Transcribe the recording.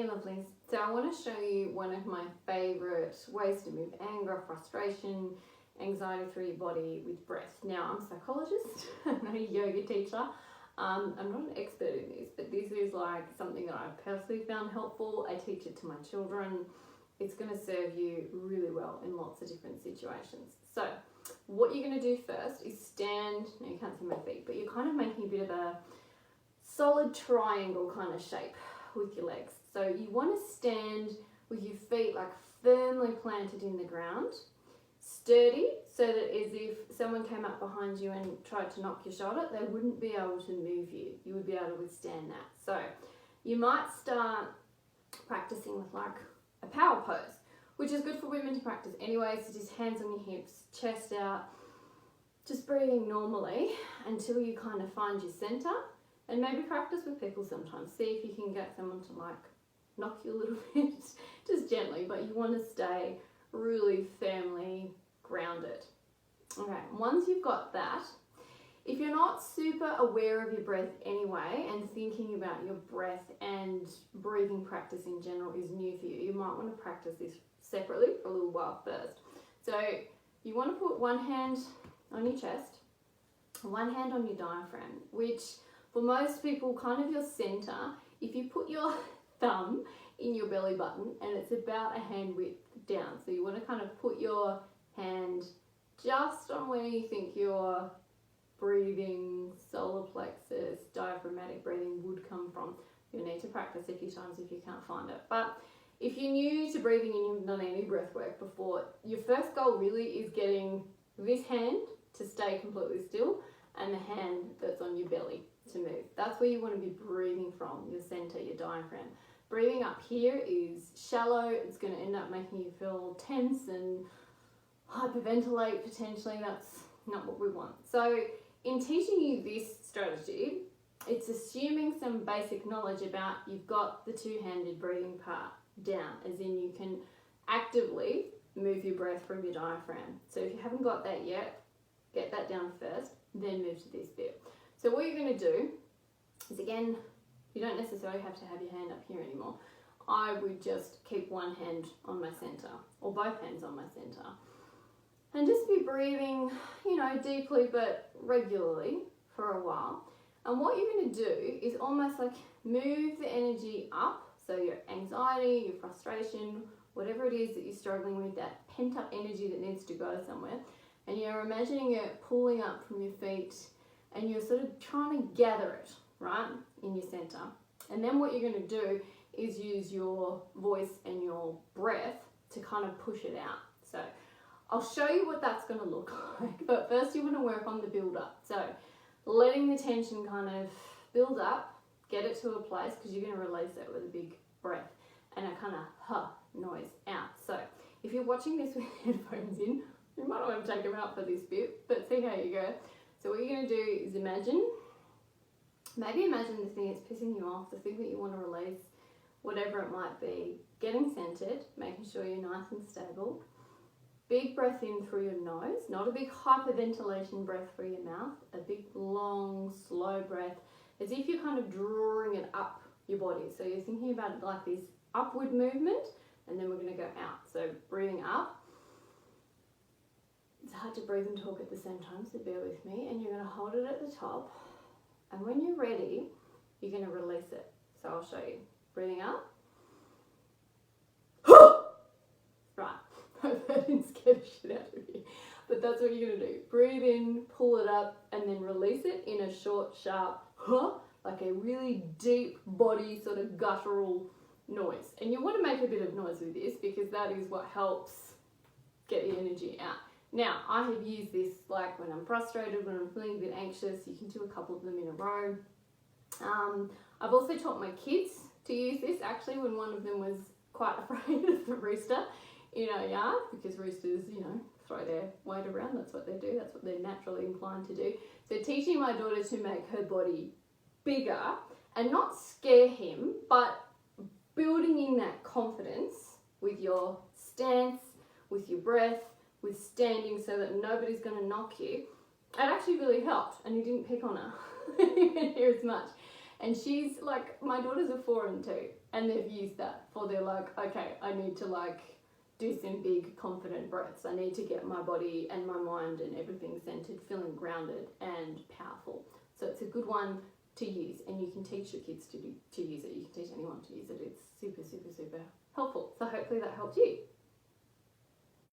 lovelies. So I want to show you one of my favourite ways to move anger, frustration, anxiety through your body with breath. Now, I'm a psychologist, I'm not a yoga teacher. I'm not an expert in this, but this is like something that I've personally found helpful. I teach it to my children. It's going to serve you really well in lots of different situations. So what you're going to do first is stand. Now you can't see my feet, but you're kind of making a bit of a solid triangle kind of shape with your legs. So you want to stand with your feet like firmly planted in the ground, sturdy, so that as if someone came up behind you and tried to knock your shoulder, they wouldn't be able to move you. You would be able to withstand that. So you might start practicing with like a power pose, which is good for women to practice anyway. So just hands on your hips, chest out, just breathing normally until you kind of find your center. And maybe practice with people sometimes. See if you can get someone to like knock you a little bit, just gently, but you want to stay really firmly grounded. Okay, once you've got that, if you're not super aware of your breath anyway and thinking about your breath and breathing practice in general is new for you, you might want to practice this separately for a little while first. So you want to put one hand on your chest, one hand on your diaphragm, which for most people, kind of your center. If you put your thumb in your belly button and it's about a hand width down, so you want to kind of put your hand just on where you think your breathing, solar plexus, diaphragmatic breathing would come from. You'll need to practice a few times if you can't find it. But if you're new to breathing and you've done any breath work before, your first goal really is getting this hand to stay completely still and the hand that's on your belly to move. That's where you want to be breathing from, your center, your diaphragm. Breathing up here is shallow. It's going to end up making you feel tense and hyperventilate potentially. That's not what we want. So in teaching you this strategy, it's assuming some basic knowledge about you've got the two-handed breathing part down, as in you can actively move your breath from your diaphragm. So if you haven't got that yet, get that down first, then move to this bit. So what you're going to do is, again, you don't necessarily have to have your hand up here anymore. I would just keep one hand on my center, or both hands on my center, and just be breathing, deeply but regularly for a while. And what you're going to do is almost like move the energy up, so your anxiety, your frustration, whatever it is that you're struggling with, that pent-up energy that needs to go somewhere, and you're imagining it pulling up from your feet, and you're sort of trying to gather it, right, in your center. And then what you're going to do is use your voice and your breath to kind of push it out. So I'll show you what that's going to look like, but first you want to work on the build up. So letting the tension kind of build up, get it to a place, because you're going to release it with a big breath and a kind of huh noise out. So if you're watching this with headphones in, you might want to take them out for this bit, but see how you go. So what you're going to do is imagine the thing that's pissing you off, the thing that you want to release, whatever it might be, getting centered, making sure you're nice and stable. Big breath in through your nose, not a big hyperventilation breath through your mouth, a big long slow breath, as if you're kind of drawing it up your body. So you're thinking about it like this upward movement, and then we're going to go out. So breathing up. It's hard to breathe and talk at the same time, so bear with me. And you're going to hold it at the top. And when you're ready, you're going to release it. So I'll show you. Breathing up. Right. That didn't scare the shit out of you. But that's what you're going to do. Breathe in, pull it up, and then release it in a short, sharp, like a really deep body sort of guttural noise. And you want to make a bit of noise with this because that is what helps get the energy out. Now, I have used this like when I'm frustrated, when I'm feeling a bit anxious. You can do a couple of them in a row. I've also taught my kids to use this actually when one of them was quite afraid of the rooster in our yard, because roosters, throw their weight around. That's what they do. That's what they're naturally inclined to do. So teaching my daughter to make her body bigger and not scare him, but building in that confidence with your stance, with your breath, with standing so that nobody's going to knock you, it actually really helped, and he didn't pick on her. You didn't hear as much. And she's like, my daughters are 4 and 2, and they've used that for their like, okay, I need to like do some big confident breaths. I need to get my body and my mind and everything centered, feeling grounded and powerful. So it's a good one to use, and you can teach your kids to use it. You can teach anyone to use it. It's super, super, super helpful. So hopefully that helped you.